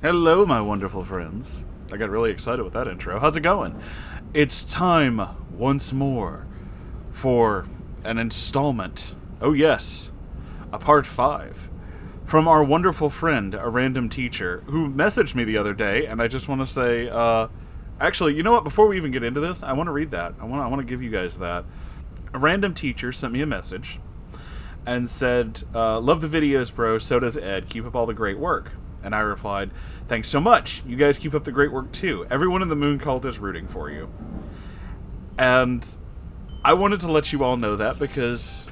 Hello, my wonderful friends. I got really excited with that intro. How's it going? It's time once more for an installment. Oh, yes, a part 5 from our wonderful friend, a random teacher, who messaged me the other day, and I just want to say, actually, you know what? Before we even get into this, I want to read that. I want to give you guys that. A random teacher sent me a message and said, love the videos, bro, so does Ed. Keep up all the great work. And I replied, thanks so much. You guys keep up the great work, too. Everyone in the Moon Cult is rooting for you. And I wanted to let you all know that because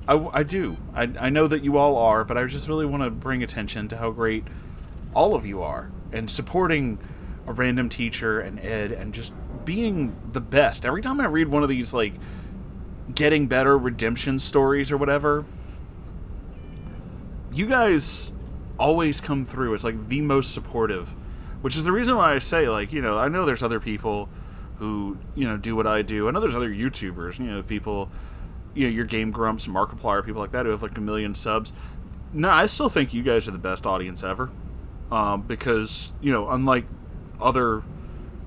I do. I know that you all are, but I just really want to bring attention to how great all of you are. And supporting a random teacher and Ed and just being the best. Every time I read one of these, like, getting better redemption stories or whatever, you guys always come through. It's like the most supportive, which is the reason why I say, like, you know, I know there's other people who, you know, do what I do. I know there's other YouTubers, you know, people, you know, your Game Grumps, Markiplier, people like that who have like 1 million subs. No, I still think you guys are the best audience ever, because, you know, unlike other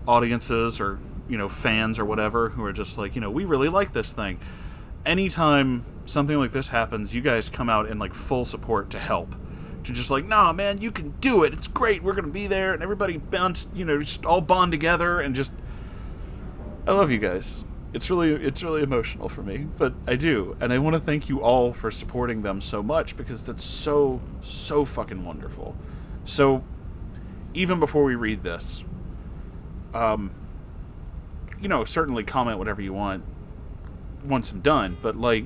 audiences or, you know, fans or whatever who are just like, you know, we really like this thing. Anytime something like this happens, you guys come out in like full support to help. To just like, nah, man, you can do it. It's great. We're gonna be there, and everybody bounce, you know, just all bond together and just. I love you guys. It's really emotional for me, but I do, and I want to thank you all for supporting them so much because that's so fucking wonderful. So, even before we read this, you know, certainly comment whatever you want once I'm done, but like,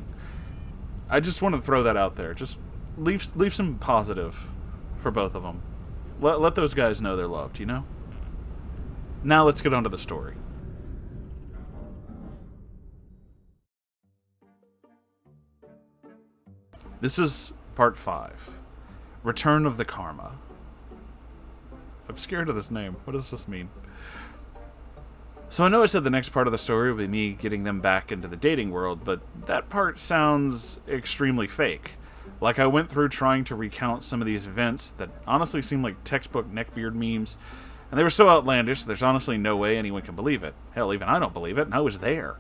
I just want to throw that out there. Just leave some positive for both of them. Let those guys know they're loved, you know? Now let's get on to the story. This is part 5. Return of the Karma. I'm scared of this name. What does this mean? So I know I said the next part of the story will be me getting them back into the dating world, but that part sounds extremely fake. Like I went through trying to recount some of these events that honestly seem like textbook Neckbeard memes, and they were so outlandish there's honestly no way anyone can believe it. Hell, even I don't believe it, and I was there.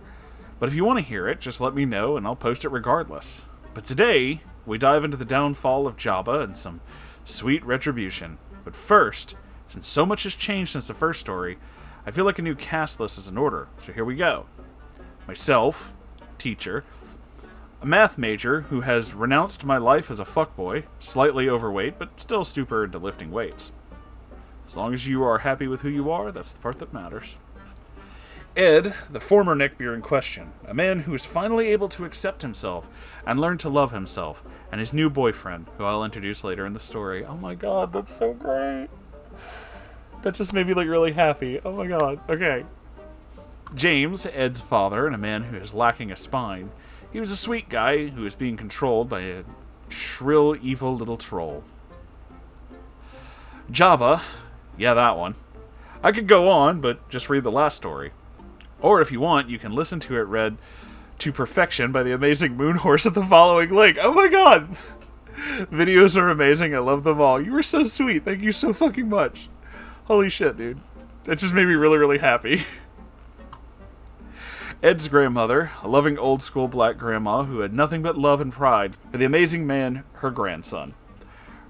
But if you want to hear it, just let me know and I'll post it regardless. But today, we dive into the downfall of Jabba and some sweet retribution. But first, since so much has changed since the first story, I feel like a new cast list is in order, so here we go. Myself, teacher, a math major who has renounced my life as a fuckboy, slightly overweight, but still super into lifting weights. As long as you are happy with who you are, that's the part that matters. Ed, the former neckbeard in question, a man who is finally able to accept himself and learn to love himself, and his new boyfriend, who I'll introduce later in the story. Oh my god, that's so great. That just made me like really happy. Oh my god, okay. James, Ed's father, and a man who is lacking a spine. He was a sweet guy who was being controlled by a shrill, evil little troll. Jabba, yeah, that one. I could go on, but just read the last story. Or if you want, you can listen to it read to perfection by the amazing Moonhorse at the following link. Oh my god! Videos are amazing, I love them all. You were so sweet, thank you so fucking much. Holy shit, dude. That just made me really happy. Ed's grandmother, a loving old-school black grandma who had nothing but love and pride for the amazing man, her grandson.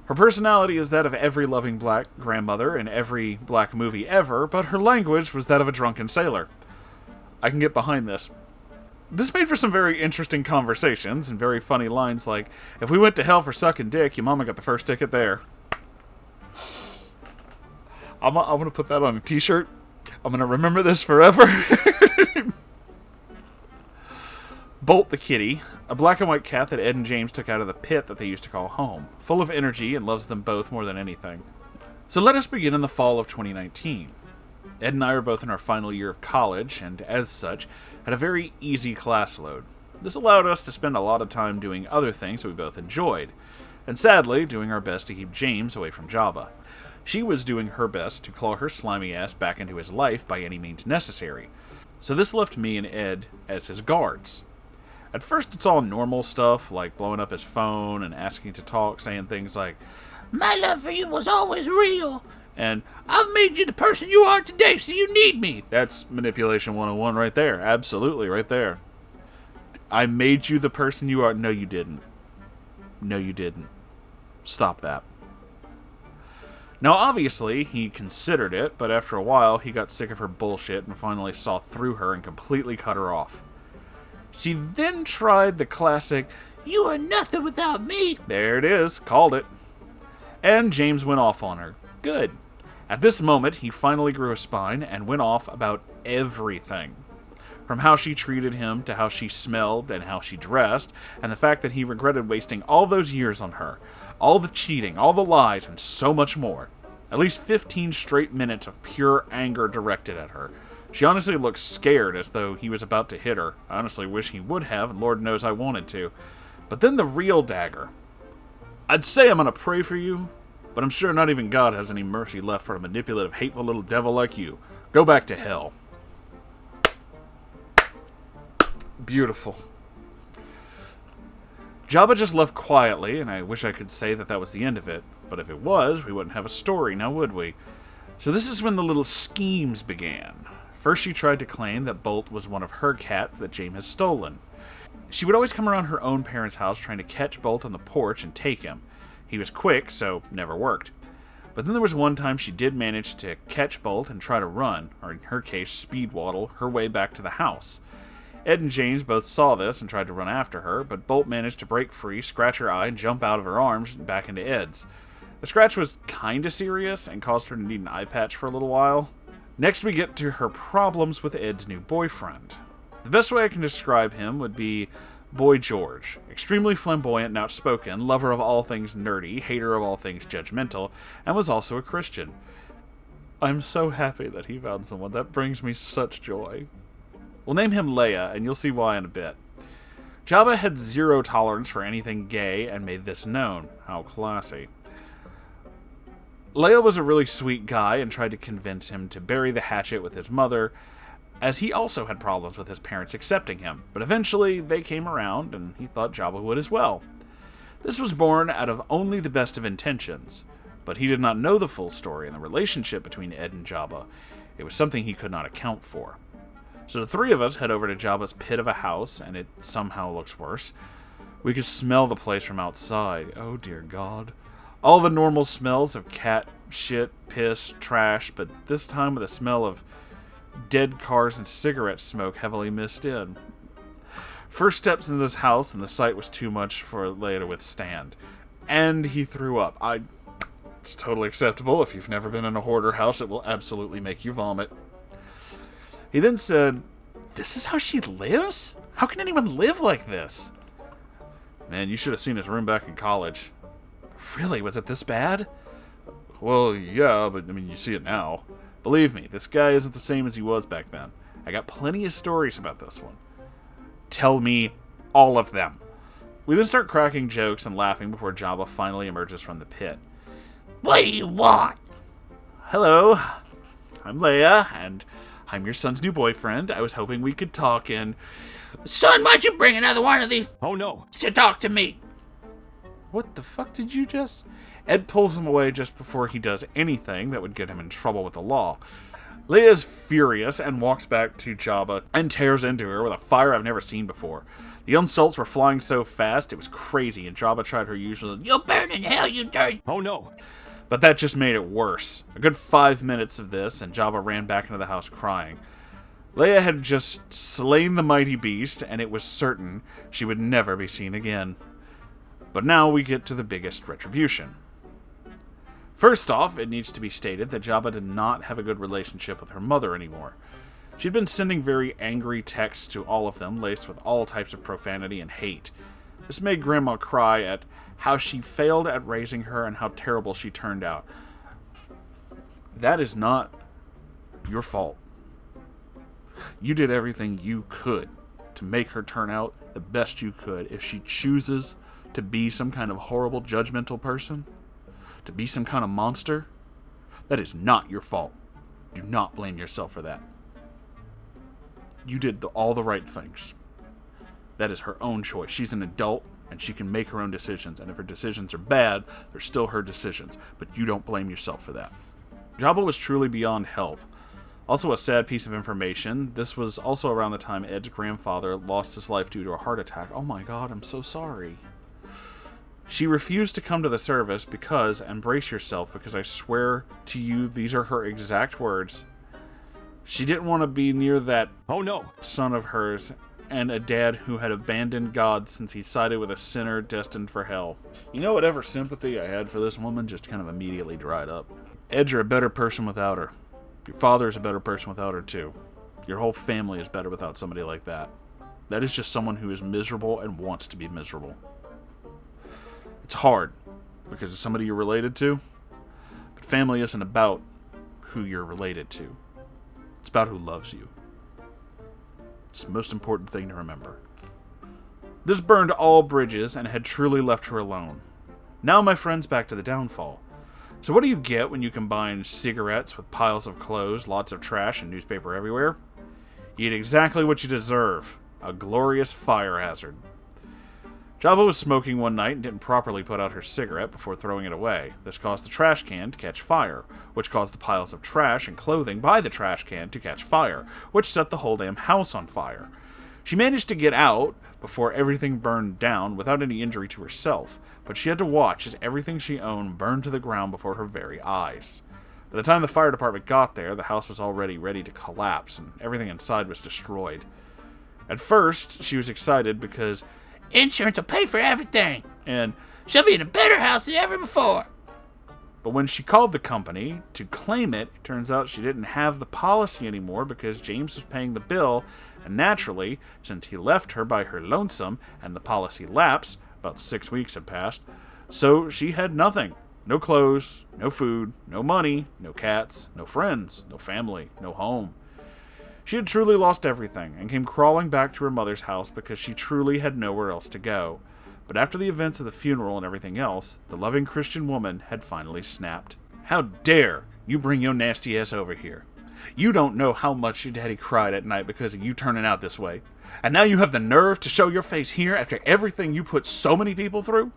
Her personality is that of every loving black grandmother in every black movie ever, but her language was that of a drunken sailor. I can get behind this. This made for some very interesting conversations and very funny lines like, if we went to hell for sucking dick, your mama got the first ticket there. I'm gonna put that on a t-shirt. I'm gonna remember this forever. Bolt the kitty, a black and white cat that Ed and James took out of the pit that they used to call home, full of energy and loves them both more than anything. So let us begin in the fall of 2019. Ed and I are both in our final year of college, and as such, had a very easy class load. This allowed us to spend a lot of time doing other things that we both enjoyed, and sadly, doing our best to keep James away from Jabba. She was doing her best to claw her slimy ass back into his life by any means necessary. So this left me and Ed as his guards. At first it's all normal stuff, like blowing up his phone and asking to talk, saying things like, "My love for you was always real," And, I've made you the person you are today, so you need me. That's manipulation 101 right there. Absolutely, right there. I made you the person you are. No, you didn't. No, you didn't. Stop that. Now, obviously, he considered it, but after a while, he got sick of her bullshit and finally saw through her and completely cut her off. She then tried the classic, "You are nothing without me." There it is. Called it. And James went off on her. Good. At this moment, he finally grew a spine and went off about everything. From how she treated him to how she smelled and how she dressed, and the fact that he regretted wasting all those years on her. All the cheating, all the lies, and so much more. At least 15 straight minutes of pure anger directed at her. She honestly looked scared, as though he was about to hit her. I honestly wish he would have, and Lord knows I wanted to. But then the real dagger. "I'd say I'm gonna pray for you, but I'm sure not even God has any mercy left for a manipulative, hateful little devil like you. Go back to hell." Beautiful. Jabba just left quietly, and I wish I could say that was the end of it. But if it was, we wouldn't have a story, now would we? So this is when the little schemes began. First, she tried to claim that Bolt was one of her cats that James had stolen. She would always come around her own parents' house trying to catch Bolt on the porch and take him. He was quick, so never worked. But then there was one time she did manage to catch Bolt and try to run, or in her case, speed waddle, her way back to the house. Ed and James both saw this and tried to run after her, but Bolt managed to break free, scratch her eye, and jump out of her arms and back into Ed's. The scratch was kinda serious and caused her to need an eye patch for a little while. Next we get to her problems with Ed's new boyfriend. The best way I can describe him would be Boy George. Extremely flamboyant and outspoken, lover of all things nerdy, hater of all things judgmental, and was also a Christian. I'm so happy that he found someone. That brings me such joy. We'll name him Leia, and you'll see why in a bit. Jabba had zero tolerance for anything gay and made this known. How classy. Leia was a really sweet guy and tried to convince him to bury the hatchet with his mother, as he also had problems with his parents accepting him, but eventually they came around and he thought Jabba would as well. This was born out of only the best of intentions, but he did not know the full story and the relationship between Ed and Jabba. It was something he could not account for. So the three of us head over to Jabba's pit of a house, and it somehow looks worse. We could smell the place from outside. Oh dear God. All the normal smells of cat, shit, piss, trash, but this time with a smell of dead cars and cigarette smoke heavily mixed in. First steps into this house, and the sight was too much for Leia to withstand. And he threw up. It's totally acceptable. If you've never been in a hoarder house, it will absolutely make you vomit. He then said, "This is how she lives? How can anyone live like this?" Man, you should have seen his room back in college. Really? Was it this bad? Well, yeah, but I mean, you see it now. Believe me, this guy isn't the same as he was back then. I got plenty of stories about this one. Tell me all of them. We then start cracking jokes and laughing before Jabba finally emerges from the pit. "What do you want?" "Hello, I'm Leia, and I'm your son's new boyfriend. I was hoping we could talk and..." "Son, why'd you bring another one of these? Oh no. To talk to me." What the fuck did you just... Ed pulls him away just before he does anything that would get him in trouble with the law. Leia's furious and walks back to Jabba and tears into her with a fire I've never seen before. The insults were flying so fast, it was crazy, and Jabba tried her usual, "You'll burn in hell, you dirty..." Oh no. But that just made it worse. A good 5 minutes of this, and Jabba ran back into the house crying. Leia had just slain the mighty beast, and it was certain she would never be seen again. But now we get to the biggest retribution. First off, it needs to be stated that Jabba did not have a good relationship with her mother anymore. She'd been sending very angry texts to all of them, laced with all types of profanity and hate. This made Grandma cry at how she failed at raising her and how terrible she turned out. That is not your fault. You did everything you could to make her turn out the best you could. If she chooses to be some kind of horrible, judgmental person, to be some kind of monster, that is not your fault. Do not blame yourself for that. You did all the right things. That is her own choice. She's an adult, and she can make her own decisions. And if her decisions are bad, they're still her decisions. But you don't blame yourself for that. Jabba was truly beyond help. Also a sad piece of information, this was also around the time Ed's grandfather lost his life due to a heart attack. Oh my god, I'm so sorry. She refused to come to the service because, and brace yourself, because I swear to you these are her exact words, she didn't want to be near that son of hers and a dad who had abandoned God since he sided with a sinner destined for hell. You know, whatever sympathy I had for this woman just kind of immediately dried up. Ed's are a better person without her. Your father is a better person without her, too. Your whole family is better without somebody like that. That is just someone who is miserable and wants to be miserable. It's hard, because it's somebody you're related to, but family isn't about who you're related to. It's about who loves you. It's the most important thing to remember. This burned all bridges and had truly left her alone. Now, my friends, back to the downfall. So what do you get when you combine cigarettes with piles of clothes, lots of trash, and newspaper everywhere? You get exactly what you deserve. A glorious fire hazard. Jabba was smoking one night and didn't properly put out her cigarette before throwing it away. This caused the trash can to catch fire, which caused the piles of trash and clothing by the trash can to catch fire, which set the whole damn house on fire. She managed to get out before everything burned down without any injury to herself, but she had to watch as everything she owned burned to the ground before her very eyes. By the time the fire department got there, the house was already ready to collapse, and everything inside was destroyed. At first, she was excited because insurance will pay for everything, and she'll be in a better house than ever before. But when she called the company to claim it, it turns out she didn't have the policy anymore because James was paying the bill, and naturally, since he left her by her lonesome and the policy lapsed, about 6 weeks had passed, so she had nothing. No clothes, no food, no money, no cats, no friends, no family, no home. She had truly lost everything and came crawling back to her mother's house because she truly had nowhere else to go. But after the events of the funeral and everything else, the loving Christian woman had finally snapped. How dare you bring your nasty ass over here? You don't know how much your daddy cried at night because of you turning out this way. And now you have the nerve to show your face here after everything you put so many people through?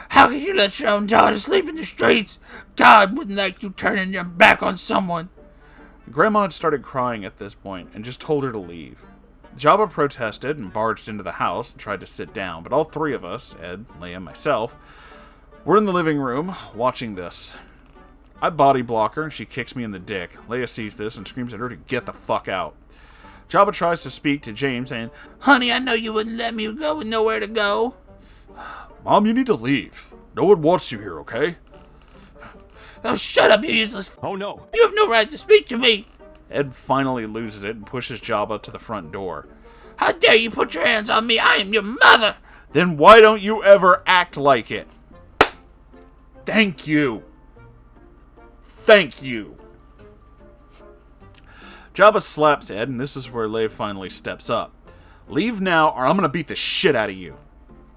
How can you let your own daughter sleep in the streets? God wouldn't like you turning your back on someone. Grandma had started crying at this point and just told her to leave. Jabba protested and barged into the house and tried to sit down, but all three of us, Ed, Leia, and myself, were in the living room watching this. I body block her and she kicks me in the dick. Leia sees this and screams at her to get the fuck out. Jabba tries to speak to James saying, "Honey, I know you wouldn't let me go with nowhere to go." "Mom, you need to leave. No one wants you here, okay?" "Oh, shut up, you useless... Oh, no. You have no right to speak to me." Ed finally loses it and pushes Jabba to the front door. "How dare you put your hands on me? I am your mother." "Then why don't you ever act like it?" "Thank you. Thank you." Jabba slaps Ed, and this is where Leia finally steps up. "Leave now, or I'm gonna beat the shit out of you."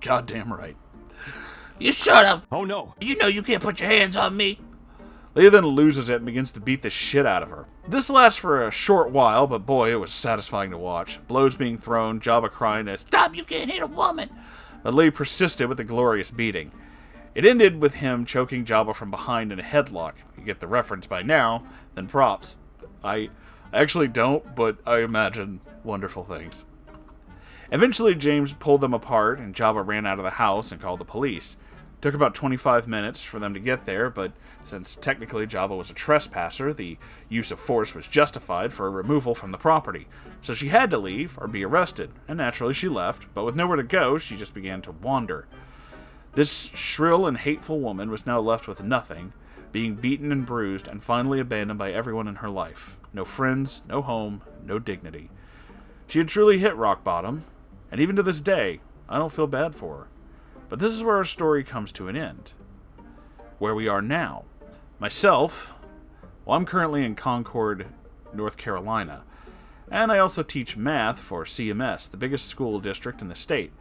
"Goddamn right." "You shut up." "Oh, no. You know you can't put your hands on me." Leia then loses it and begins to beat the shit out of her. This lasts for a short while, but boy, it was satisfying to watch. Blows being thrown, Jabba crying as, "Stop, you can't hit a woman." But Leia persisted with a glorious beating. It ended with him choking Jabba from behind in a headlock. You get the reference by now, then props. I actually don't, but I imagine wonderful things. Eventually, James pulled them apart, and Jabba ran out of the house and called the police. It took about 25 minutes for them to get there, but since technically Jabba was a trespasser, the use of force was justified for a removal from the property. So she had to leave or be arrested, and naturally she left, but with nowhere to go, she just began to wander. This shrill and hateful woman was now left with nothing, being beaten and bruised, and finally abandoned by everyone in her life. No friends, no home, no dignity. She had truly hit rock bottom, and even to this day, I don't feel bad for her. But this is where our story comes to an end. Where we are now. Myself, well, I'm currently in Concord, North Carolina, and I also teach math for CMS, the biggest school district in the state.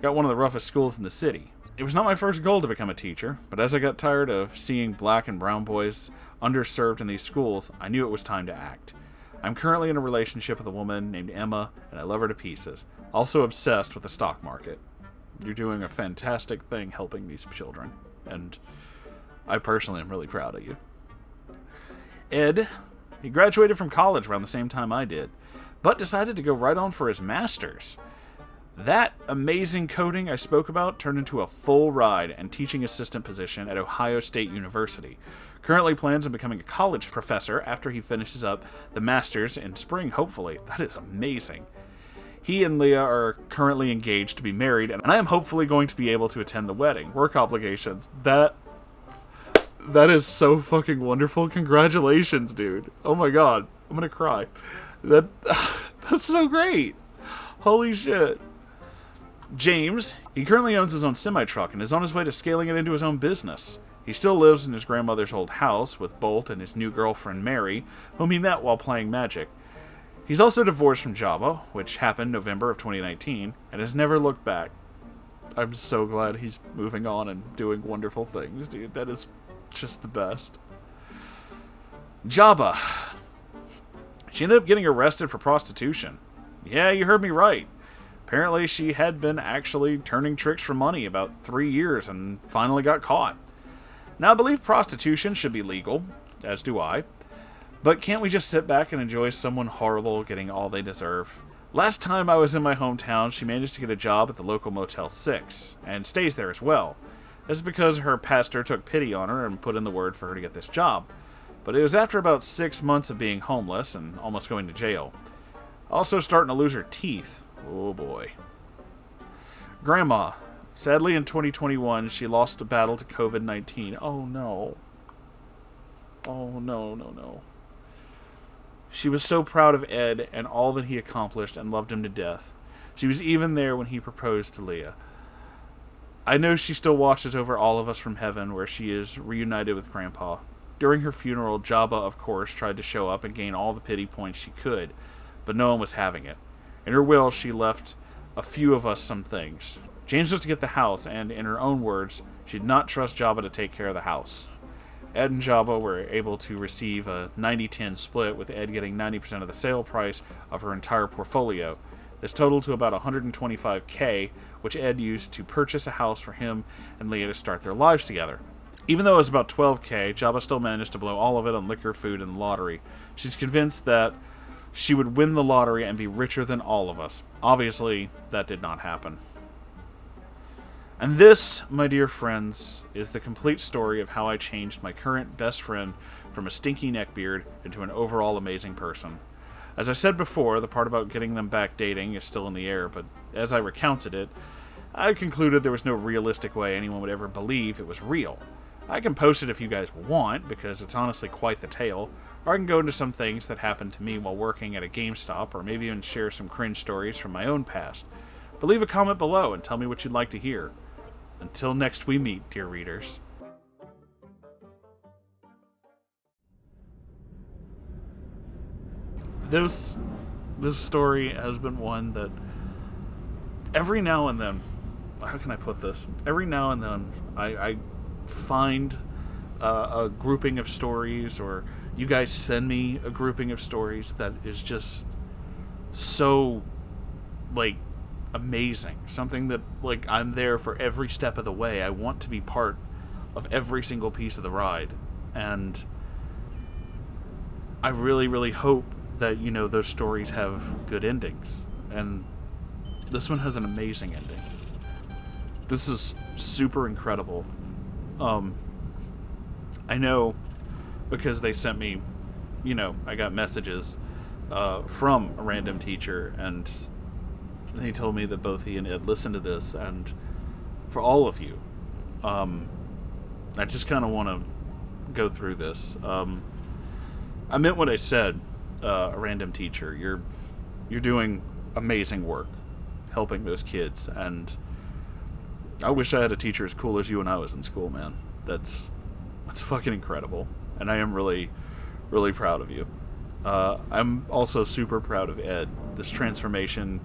Got one of the roughest schools in the city. It was not my first goal to become a teacher, but as I got tired of seeing black and brown boys underserved in these schools, I knew it was time to act. I'm currently in a relationship with a woman named Emma, and I love her to pieces. Also obsessed with the stock market. You're doing a fantastic thing helping these children, and I personally am really proud of you. Ed, he graduated from college around the same time I did, but decided to go right on for his master's. That amazing coding I spoke about turned into a full ride and teaching assistant position at Ohio State University. Currently plans on becoming a college professor after he finishes up the master's in spring, hopefully. That is amazing. He and Leah are currently engaged to be married, and I am hopefully going to be able to attend the wedding. Work obligations. That is so fucking wonderful. Congratulations, dude. Oh my god. I'm gonna cry. That's so great. Holy shit. James, he currently owns his own semi-truck and is on his way to scaling it into his own business. He still lives in his grandmother's old house with Bolt and his new girlfriend Mary, whom he met while playing Magic. He's also divorced from Java, which happened November of 2019, and has never looked back. I'm so glad he's moving on and doing wonderful things, dude. That is just the best. Jabba. She ended up getting arrested for prostitution. Yeah, you heard me right. Apparently she had been actually turning tricks for money about 3 years and finally got caught. Now, I believe prostitution should be legal, as do I. But can't we just sit back and enjoy someone horrible getting all they deserve? Last time I was in my hometown, she managed to get a job at the local Motel 6, and stays there as well. This is because her pastor took pity on her and put in the word for her to get this job. But it was after about 6 months of being homeless and almost going to jail. Also starting to lose her teeth. Oh boy. Grandma. Sadly, in 2021, she lost a battle to COVID-19. Oh no. Oh no. She was so proud of Ed and all that he accomplished and loved him to death. She was even there when he proposed to Leah. I know she still watches over all of us from heaven, where she is reunited with Grandpa. During her funeral, Jabba, of course, tried to show up and gain all the pity points she could, but no one was having it. In her will, she left a few of us some things. James was to get the house, and in her own words, she did not trust Jabba to take care of the house. Ed and Jabba were able to receive a 90-10 split, with Ed getting 90% of the sale price of her entire portfolio. This totaled to about $125K, which Ed used to purchase a house for him and Leah to start their lives together. Even though it was about $12K, Jabba still managed to blow all of it on liquor, food, and the lottery. She's convinced that she would win the lottery and be richer than all of us. Obviously, that did not happen. And this, my dear friends, is the complete story of how I changed my current best friend from a stinky neckbeard into an overall amazing person. As I said before, the part about getting them back dating is still in the air, but as I recounted it, I concluded there was no realistic way anyone would ever believe it was real. I can post it if you guys want, because it's honestly quite the tale, or I can go into some things that happened to me while working at a GameStop, or maybe even share some cringe stories from my own past. But leave a comment below and tell me what you'd like to hear. Until next we meet, dear readers. This story has been one that every now and then, how can I put this? Every now and then I find a grouping of stories, or you guys send me a grouping of stories that is just so, like, amazing. Something that, like, I'm there for every step of the way. I want to be part of every single piece of the ride. And I really, really hope that, you know, those stories have good endings. And this one has an amazing ending. This is super incredible. I know because they sent me, you know, I got messages from a random teacher, and he told me that both he and Ed listened to this, and for all of you, I just kind of want to go through this. I meant what I said, a random teacher. You're doing amazing work helping those kids, and I wish I had a teacher as cool as you when I was in school, man. That's fucking incredible, and I am really, really proud of you. I'm also super proud of Ed. This transformation,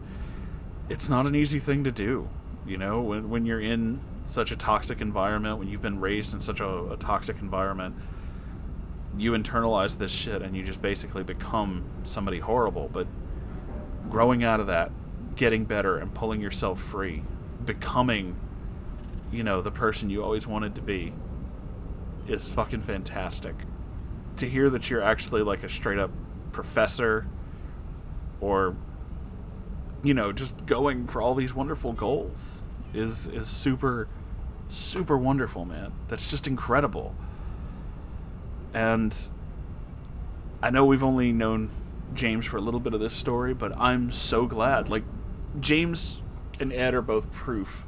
it's not an easy thing to do, you know, when you're in such a toxic environment, when you've been raised in such a toxic environment, you internalize this shit and you just basically become somebody horrible. But growing out of that, getting better and pulling yourself free, becoming, you know, the person you always wanted to be, is fucking fantastic. to hear that you're actually like a straight up professor, or just going for all these wonderful goals is super, super wonderful, man. That's just incredible. And I know we've only known James for a little bit of this story, but I'm so glad. Like, James and Ed are both proof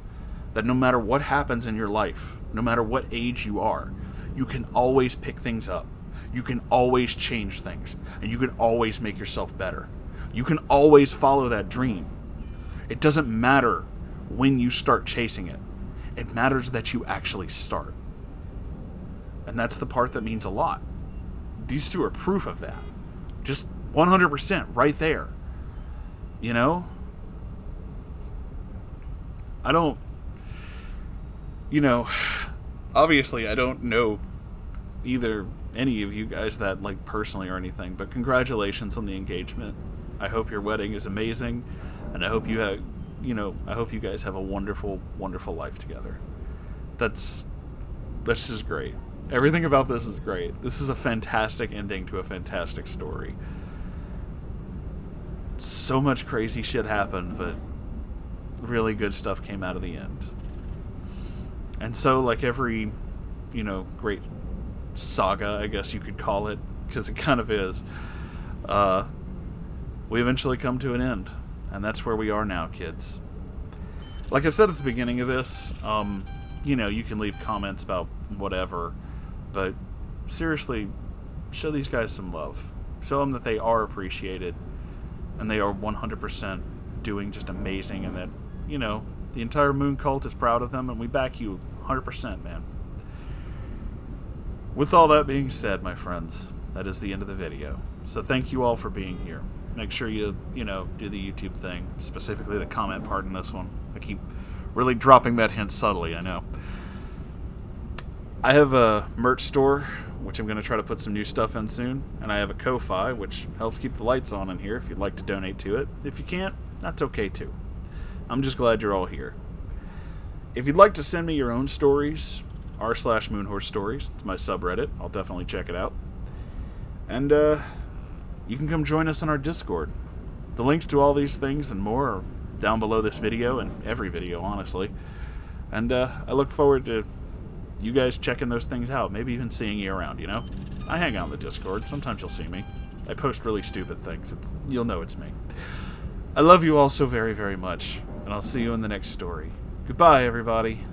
that no matter what happens in your life, no matter what age you are, you can always pick things up. You can always change things. And you can always make yourself better. You can always follow that dream. It doesn't matter when you start chasing it. It matters that you actually start. And that's the part that means a lot. These two are proof of that. Just 100% right there. I don't... obviously I don't know either any of you guys that, like, personally or anything, but congratulations on the engagement. I hope your wedding is amazing, and I hope you have, I hope you guys have a wonderful, wonderful life together. That's just great. Everything about this is great. This is a fantastic ending to a fantastic story. So much crazy shit happened, but really good stuff came out of the end. And so, like every, great saga, I guess you could call it, because it kind of is, we eventually come to an end. And that's where we are now, kids. Like I said at the beginning of this, you can leave comments about whatever, but seriously, show these guys some love. Show them that they are appreciated, and they are 100% doing just amazing, and that, the entire Moon cult is proud of them, and we back you 100%, man. With all that being said, my friends, that is the end of the video. So thank you all for being here. Make sure you, do the YouTube thing, specifically the comment part in this one. I keep really dropping that hint subtly, I know. I have a merch store, which I'm going to try to put some new stuff in soon, and I have a Ko-Fi, which helps keep the lights on in here if you'd like to donate to it. If you can't, that's okay too. I'm just glad you're all here. If you'd like to send me your own stories, r/Moonhorse Stories, it's my subreddit. I'll definitely check it out. And you can come join us on our Discord. The links to all these things and more are down below this video, and every video, honestly. And I look forward to you guys checking those things out, maybe even seeing you around, I hang out on the Discord. Sometimes you'll see me. I post really stupid things. You'll know it's me. I love you all so very, very much, and I'll see you in the next story. Goodbye, everybody.